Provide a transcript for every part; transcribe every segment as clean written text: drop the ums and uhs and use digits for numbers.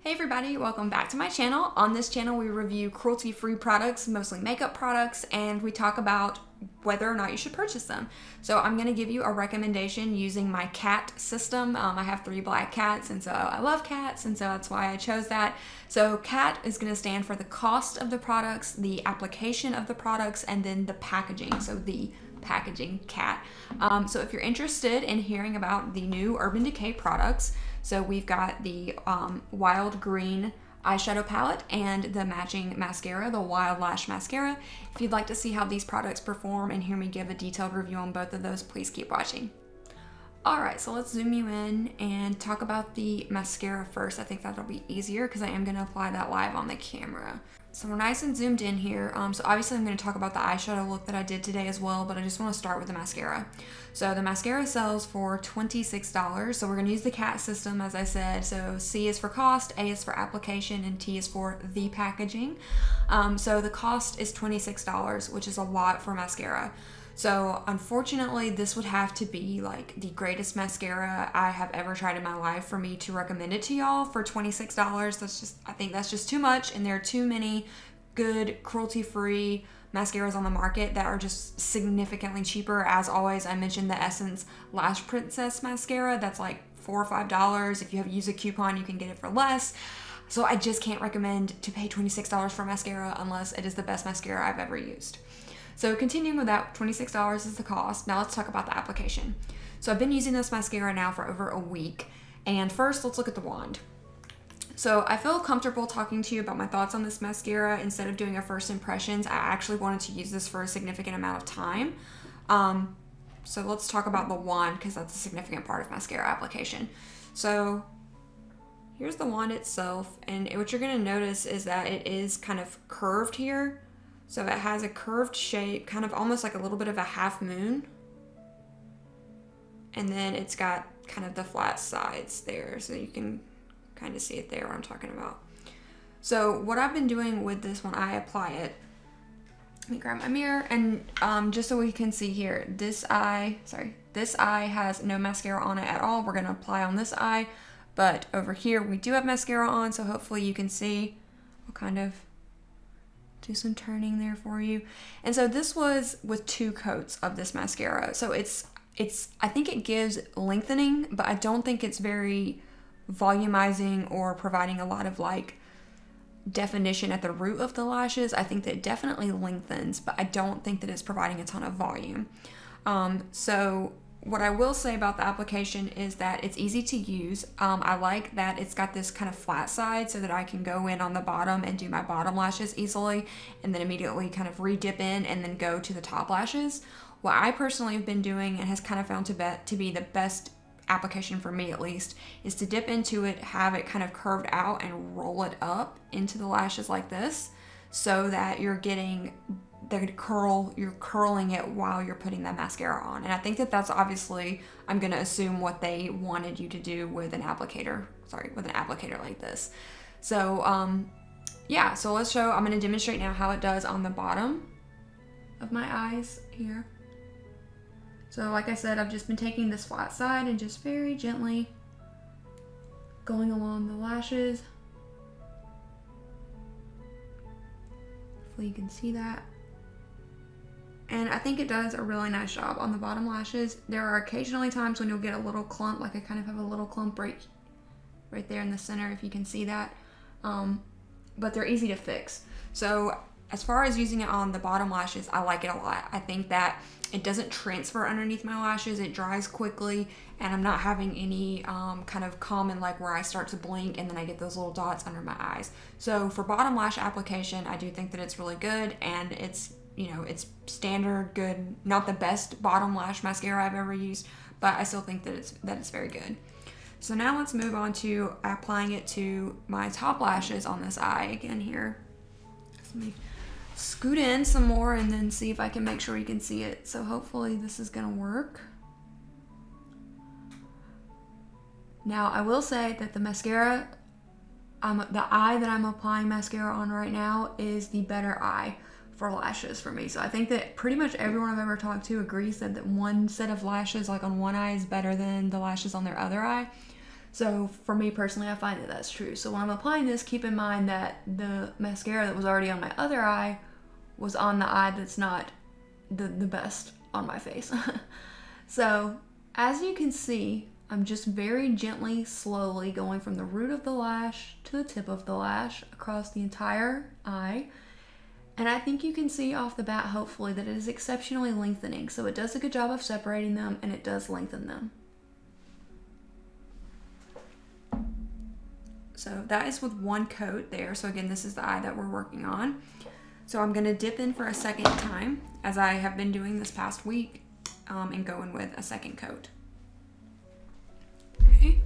Hey everybody, welcome back to my channel. On this channel we review cruelty-free products, mostly makeup products, and we talk about whether or not you should purchase them. So I'm going to give you a recommendation using my cat system. I have 3 black cats, and so I love cats, and so that's why I chose that. So CAT is going to stand for the cost of the products, the application of the products, and then the packaging. So the packaging CAT. So if you're interested in hearing about the new Urban Decay products, so we've got the Wild Green eyeshadow palette and the matching mascara, the Wild Lash mascara. If you'd like to see how these products perform and hear me give a detailed review on both of those, please keep watching. Alright, so let's zoom you in and talk about the mascara first. I think that'll be easier because I am going to apply that live on the camera. So we're nice and zoomed in here. So obviously I'm going to talk about the eyeshadow look that I did today as well, but I just want to start with the mascara. So the mascara sells for $26. So we're going to use the CAT system, as I said. So C is for cost, A is for application, and T is for the packaging. So the cost is $26, which is a lot for mascara. So unfortunately, this would have to be like the greatest mascara I have ever tried in my life for me to recommend it to y'all for $26. I think that's just too much, and there are too many good cruelty-free mascaras on the market that are just significantly cheaper. As always, I mentioned the Essence Lash Princess mascara. That's like $4 or $5. If you use a coupon, you can get it for less. So I just can't recommend to pay $26 for mascara unless it is the best mascara I've ever used. So continuing with that, $26 is the cost. Now let's talk about the application. So I've been using this mascara now for over a week. And first, let's look at the wand. So I feel comfortable talking to you about my thoughts on this mascara instead of doing a first impressions. I actually wanted to use this for a significant amount of time. So let's talk about the wand because that's a significant part of mascara application. So here's the wand itself. And what you're going to notice is that it is kind of curved here. So it has a curved shape, kind of almost like a little bit of a half moon. And then it's got kind of the flat sides there, so you can kind of see it there, what I'm talking about. So what I've been doing with this when I apply it, let me grab my mirror, and just so we can see here, this eye has no mascara on it at all. We're gonna apply on this eye, but over here we do have mascara on, so hopefully you can see. I'll kind of do some turning there for you. And so this was with 2 coats of this mascara. So I think it gives lengthening, but I don't think it's very volumizing or providing a lot of like definition at the root of the lashes. I think that it definitely lengthens, but I don't think that it's providing a ton of volume. So what I will say about the application is that it's easy to use. I like that it's got this kind of flat side so that I can go in on the bottom and do my bottom lashes easily and then immediately kind of re-dip in and then go to the top lashes. What I personally have been doing and has kind of found to be the best application for me at least is to dip into it, have it kind of curved out and roll it up into the lashes like this so that you're curling it while you're putting that mascara on. And I think that that's obviously, I'm going to assume what they wanted you to do with an applicator like this. So yeah, so I'm going to demonstrate now how it does on the bottom of my eyes here. So like I said, I've just been taking this flat side and just very gently going along the lashes. Hopefully you can see that. And I think it does a really nice job on the bottom lashes. There are occasionally times when you'll get a little clump, like I kind of have a little clump right there in the center, if you can see that. But they're easy to fix. So as far as using it on the bottom lashes, I like it a lot. I think that it doesn't transfer underneath my lashes. It dries quickly, and I'm not having any kind of common like where I start to blink and then I get those little dots under my eyes. So for bottom lash application, I do think that it's really good, and it's standard good, not the best bottom lash mascara I've ever used, but I still think that it's very good. So now let's move on to applying it to my top lashes on this eye again here. So let me scoot in some more and then see if I can make sure you can see it. So hopefully this is gonna work. Now I will say that the mascara, the eye that I'm applying mascara on right now is the better eye for lashes for me. So I think that pretty much everyone I've ever talked to agrees that one set of lashes like on one eye is better than the lashes on their other eye. So for me personally, I find that that's true. So when I'm applying this, keep in mind that the mascara that was already on my other eye was on the eye that's not the best on my face. So as you can see, I'm just very gently, slowly going from the root of the lash to the tip of the lash across the entire eye. And I think you can see off the bat, hopefully, that it is exceptionally lengthening. So it does a good job of separating them, and it does lengthen them. So that is with one coat there. So again, this is the eye that we're working on. So I'm gonna dip in for a second time, as I have been doing this past week, and go in with a second coat. Okay.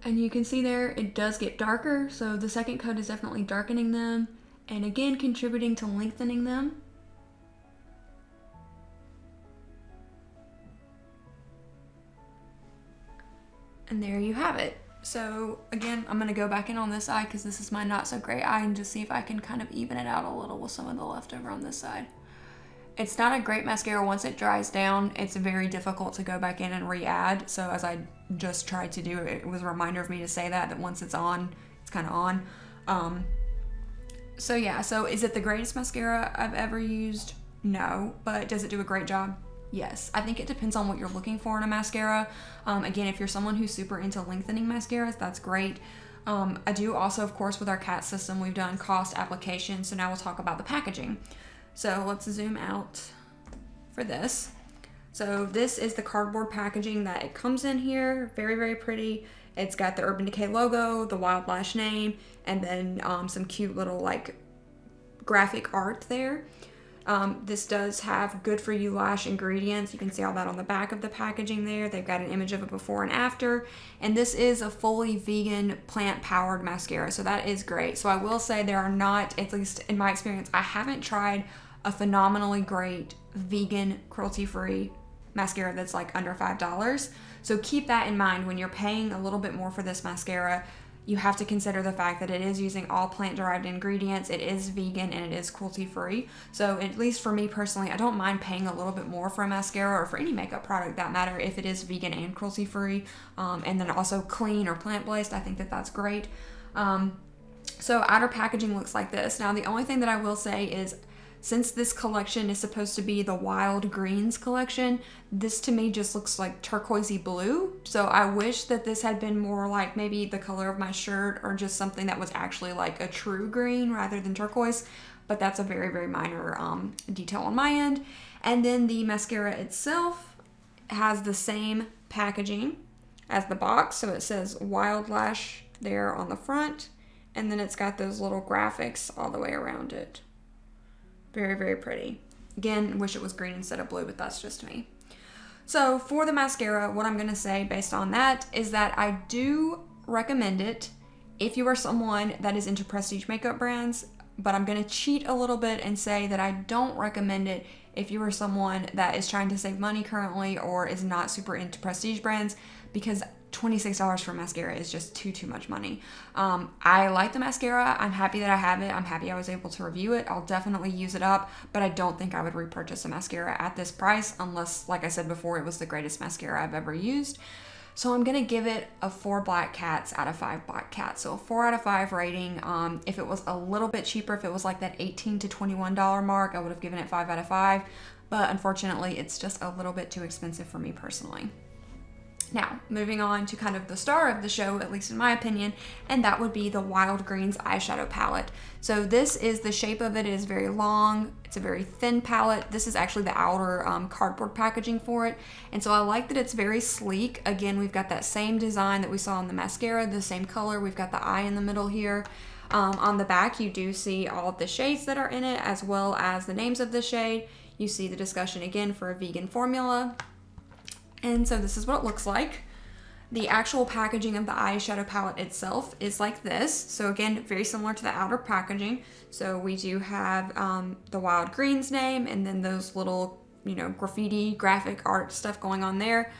And you can see there, it does get darker. So the second coat is definitely darkening them, and again, contributing to lengthening them. And there you have it. So again, I'm gonna go back in on this eye because this is my not so great eye, and just see if I can kind of even it out a little with some of the leftover on this side. It's not a great mascara once it dries down. It's very difficult to go back in and re-add. So as I just tried to do, it was a reminder of me to say that once it's on, it's kind of on. So yeah, so is it the greatest mascara I've ever used? No, but does it do a great job? Yes. I think it depends on what you're looking for in a mascara. Again, if you're someone who's super into lengthening mascaras, that's great. I do also, of course, with our CAT system, we've done cost application. So now we'll talk about the packaging. So let's zoom out for this. So this is the cardboard packaging that it comes in here. Very, very pretty. It's got the Urban Decay logo, the Wild Lash name, and then some cute little like graphic art there. This does have good for you lash ingredients. You can see all that on the back of the packaging there. They've got an image of a before and after. And this is a fully vegan plant-powered mascara, so that is great. So I will say there are not, at least in my experience, I haven't tried a phenomenally great vegan cruelty-free mascara that's like under $5. So keep that in mind when you're paying a little bit more for this mascara. You have to consider the fact that it is using all plant-derived ingredients, it is vegan, and it is cruelty-free. So at least for me personally, I don't mind paying a little bit more for a mascara or for any makeup product that matter if it is vegan and cruelty-free, and then also clean or plant-based. I think that that's great. So outer packaging looks like this. Now the only thing that I will say is, since this collection is supposed to be the Wild Greens collection, this to me just looks like turquoisey blue. So I wish that this had been more like maybe the color of my shirt, or just something that was actually like a true green rather than turquoise. But that's a very, very minor detail on my end. And then the mascara itself has the same packaging as the box. So it says Wild Lash there on the front. And then it's got those little graphics all the way around it. Very, very pretty. Again, wish it was green instead of blue, but that's just me. So for the mascara, what I'm going to say based on that is that I do recommend it if you are someone that is into prestige makeup brands, but I'm going to cheat a little bit and say that I don't recommend it if you are someone that is trying to save money currently or is not super into prestige brands, because $26 for mascara is just too much money. I like the mascara. I'm happy that I have it. I'm happy I was able to review it. I'll definitely use it up, but I don't think I would repurchase a mascara at this price unless, like I said before, it was the greatest mascara I've ever used. So I'm gonna give it a 4 black cats out of 5 black cats. So a 4 out of 5 rating. If it was a little bit cheaper, if it was like that $18 to $21 mark, I would have given it 5 out of 5. But unfortunately, it's just a little bit too expensive for me personally. Now, moving on to kind of the star of the show, at least in my opinion, and that would be the Wild Greens eyeshadow palette. So this is, the shape of it is very long. It's a very thin palette. This is actually the outer cardboard packaging for it. And so I like that it's very sleek. Again, we've got that same design that we saw in the mascara, the same color. We've got the eye in the middle here. On the back, you do see all of the shades that are in it, as well as the names of the shade. You see the discussion again for a vegan formula. And so this is what it looks like. The actual packaging of the eyeshadow palette itself is like this. So again, very similar to the outer packaging. So we do have the Wild Greens name, and then those little, graffiti graphic art stuff going on there.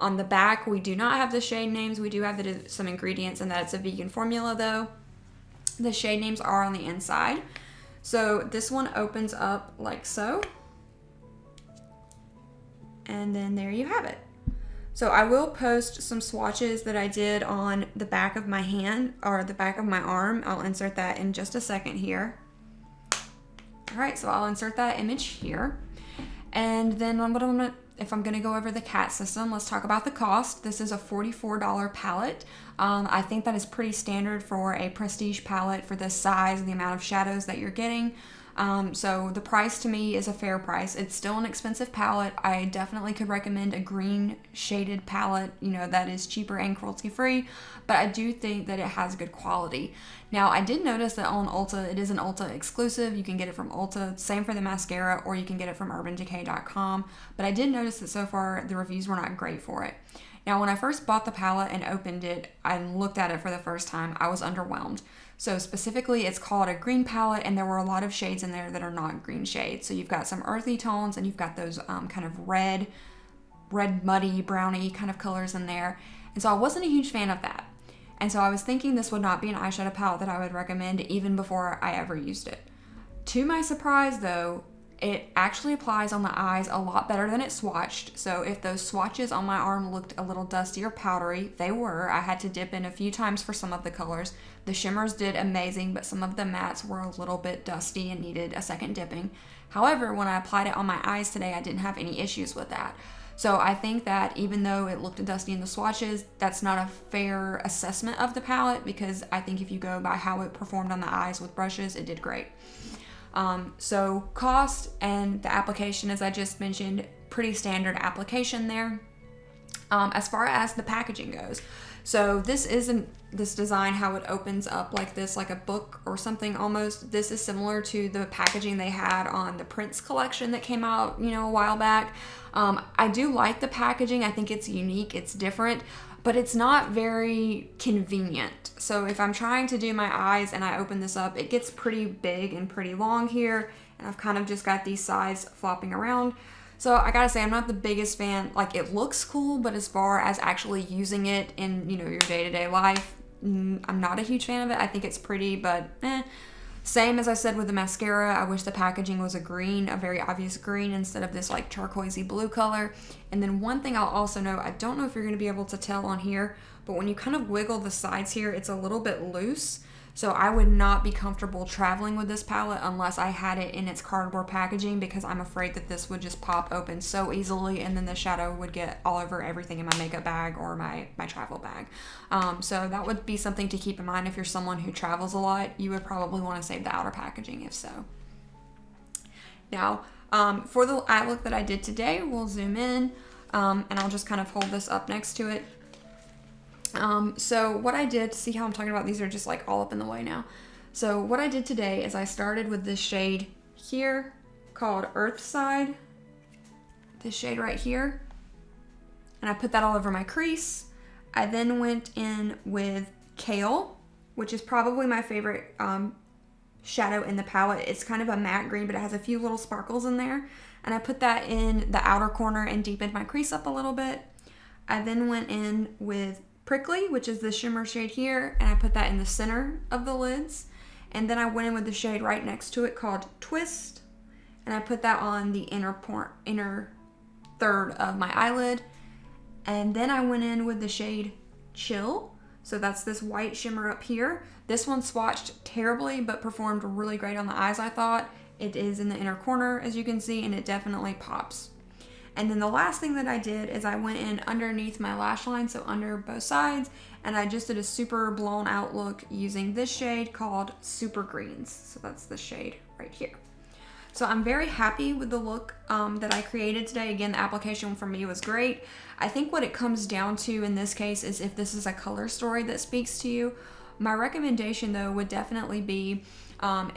On the back, we do not have the shade names. We do have some ingredients, and that it's a vegan formula though. The shade names are on the inside. So this one opens up like so. And then there you have it. So I will post some swatches that I did on the back of my hand or the back of my arm. I'll insert that in just a second here. All right, so I'll insert that image here. And then if I'm gonna go over the cat system, let's talk about the cost. This is a $44 palette. I think that is pretty standard for a prestige palette for this size and the amount of shadows that you're getting. So the price to me is a fair price. It's still an expensive palette. I definitely could recommend a green shaded palette, you know, that is cheaper and cruelty free, but I do think that it has good quality. Now, I did notice that on Ulta, it is an Ulta exclusive. You can get it from Ulta, same for the mascara, or you can get it from UrbanDecay.com, but I did notice that so far the reviews were not great for it. Now, when I first bought the palette and opened it and looked at it for the first time, I was underwhelmed. So specifically, it's called a green palette, and there were a lot of shades in there that are not green shades. So you've got some earthy tones, and you've got those kind of red muddy, browny kind of colors in there. And so I wasn't a huge fan of that. And so I was thinking this would not be an eyeshadow palette that I would recommend even before I ever used it. To my surprise, though, it actually applies on the eyes a lot better than it swatched. So if those swatches on my arm looked a little dusty or powdery, they were. I had to dip in a few times for some of the colors. The shimmers did amazing, but some of the mattes were a little bit dusty and needed a second dipping. However, when I applied it on my eyes today, I didn't have any issues with that. So I think that even though it looked dusty in the swatches, that's not a fair assessment of the palette, because I think if you go by how it performed on the eyes with brushes, it did great. So cost and the application, as I just mentioned, pretty standard application there. As far as the packaging goes, so this isn't this design how it opens up like this, like a book or something almost. This is similar to the packaging they had on the Prince collection that came out, you know, a while back. I do like the packaging. I think it's unique, it's different, but it's not very convenient. So if I'm trying to do my eyes and I open this up, it gets pretty big and pretty long here, and I've kind of just got these sides flopping around. So I gotta say, I'm not the biggest fan. Like, it looks cool, but as far as actually using it in, you know, your day-to-day life, I'm not a huge fan of it. I think it's pretty, but Same as I said with the mascara, I wish the packaging was a green, a very obvious green, instead of this like turquoisey blue color. And then one thing I'll also note, I don't know if you're gonna be able to tell on here, but when you kind of wiggle the sides here, it's a little bit loose. So I would not be comfortable traveling with this palette unless I had it in its cardboard packaging, because I'm afraid that this would just pop open so easily and then the shadow would get all over everything in my makeup bag or my travel bag. So that would be something to keep in mind if you're someone who travels a lot. You would probably want to save the outer packaging if so. Now, for the eye look that I did today, we'll zoom in and I'll just kind of hold this up next to it. So what I did, see how I'm talking about, these are just like all up in the way now. So what I did today is I started with this shade here called Earthside, this shade right here, and I put that all over my crease. I then went in with Kale, which is probably my favorite shadow in the palette. It's kind of a matte green, but it has a few little sparkles in there, and I put that in the outer corner and deepened my crease up a little bit. I then went in with Prickly, which is the shimmer shade here, and I put that in the center of the lids. And then I went in with the shade right next to it called Twist, and I put that on the inner third of my eyelid. And then I went in with the shade Chill, so that's this white shimmer up here. This one swatched terribly but performed really great on the eyes, I thought. It is in the inner corner, as you can see, and it definitely pops. And then the last thing that I did is I went in underneath my lash line, so under both sides, and I just did a super blown out look using this shade called Super Greens. So that's the shade right here. So I'm very happy with the look that I created today. Again, the application for me was great. I think what it comes down to in this case is if this is a color story that speaks to you. My recommendation though would definitely be,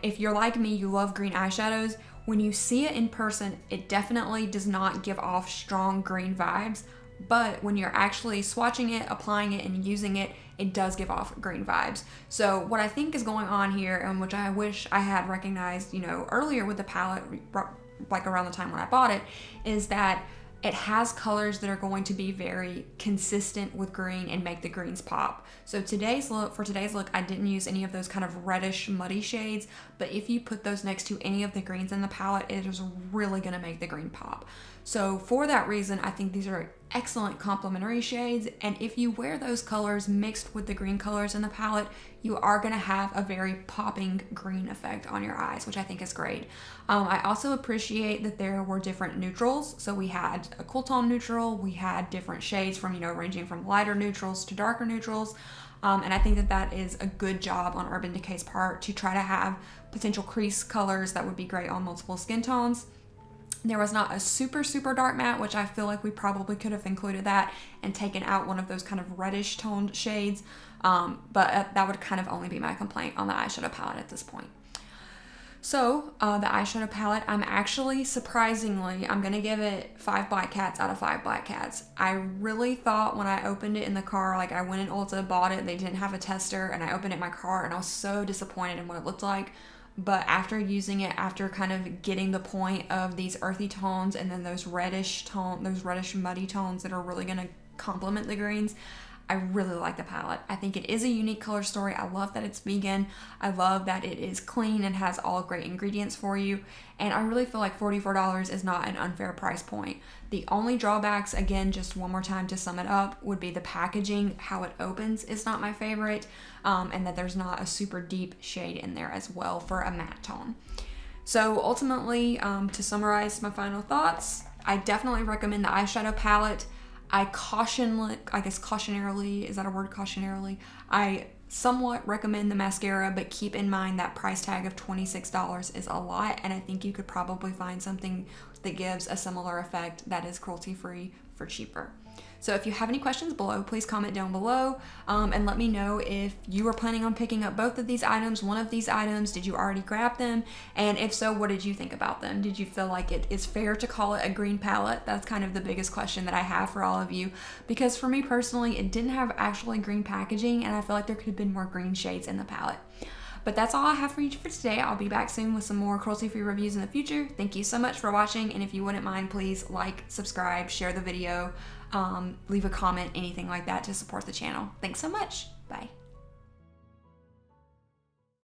if you're like me, you love green eyeshadows, when you see it in person, it definitely does not give off strong green vibes, but when you're actually swatching it, applying it, and using it, it does give off green vibes. So what I think is going on here, and which I wish I had recognized, you know, earlier with the palette, like around the time when I bought it, is that it has colors that are going to be very consistent with green and make the greens pop. So for today's look, I didn't use any of those kind of reddish, muddy shades, but if you put those next to any of the greens in the palette, it is really gonna make the green pop. So for that reason, I think these are excellent complementary shades, and if you wear those colors mixed with the green colors in the palette, you are going to have a very popping green effect on your eyes, which I think is great. I also appreciate that there were different neutrals. So we had a cool tone neutral, we had different shades from, ranging from lighter neutrals to darker neutrals. And I think that that is a good job on Urban Decay's part to try to have potential crease colors that would be great on multiple skin tones. There was not a super, super dark matte, which I feel like we probably could have included that and taken out one of those kind of reddish toned shades. But that would kind of only be my complaint on the eyeshadow palette at this point. So the eyeshadow palette, I'm actually, surprisingly, I'm going to give it 5 black cats out of 5 black cats. I really thought when I opened it in the car, like I went in Ulta, bought it, they didn't have a tester, and I opened it in my car, and I was so disappointed in what it looked like. But after using it, after kind of getting the point of these earthy tones and then those reddish muddy tones that are really going to complement the greens, I really like the palette. I think it is a unique color story. I love that it's vegan. I love that it is clean and has all great ingredients for you. And I really feel like $44 is not an unfair price point. The only drawbacks, again, just one more time to sum it up, would be the packaging. How it opens is not my favorite, and that there's not a super deep shade in there as well for a matte tone. So ultimately, to summarize my final thoughts, I definitely recommend the eyeshadow palette. I cautionarily, is that a word, cautionarily? I somewhat recommend the mascara, but keep in mind that price tag of $26 is a lot, and I think you could probably find something that gives a similar effect that is cruelty-free for cheaper. So if you have any questions below, please comment down below and let me know if you were planning on picking up both of these items, one of these items. Did you already grab them? And if so, what did you think about them? Did you feel like it is fair to call it a green palette? That's kind of the biggest question that I have for all of you, because for me personally, it didn't have actually green packaging, and I feel like there could have been more green shades in the palette. But that's all I have for you for today. I'll be back soon with some more cruelty-free reviews in the future. Thank you so much for watching, and if you wouldn't mind, please like, subscribe, share the video, leave a comment, anything like that to support the channel. Thanks so much. Bye.